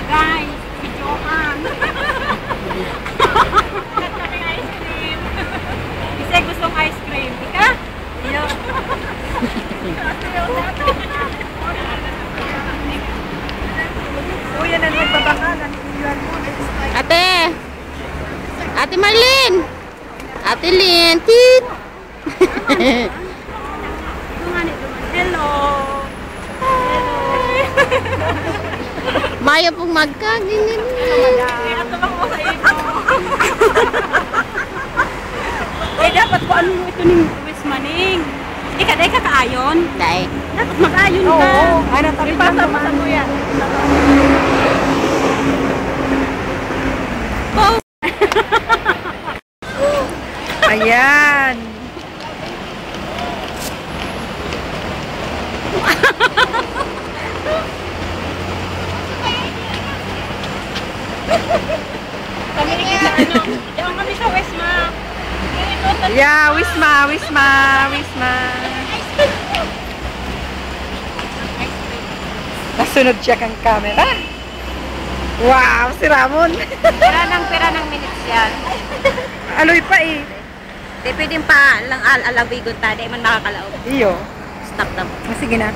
guys, si Johan. Kami ice cream. Kasi gustong ice cream. Ika? Iyo. O yan ang nagbabangalan. Ate! Ate Marlene! Ate Lynn! Tit! Hello. Maya pong magkaginin. Ito lang ko sa iyo. Eh, dapat ko ano ito ng West Maning. Hindi ka, dahil ka kaayon. Dahil. Dapat mag-ayon ka. Oo. Ano, tabi Ipasa mo sa kuya. Oh. Ayan. Kami rin sa ano. Diyan kami sa Westma. Yeah, Wisma. Nasunod siya kang camera. Wow, si Ramon. Pera ng minutes yan. Aloy pa eh. Di pwedeng pa lang alawigon tayo. Di man makakalaog. Iyo. Stop na. Sige na.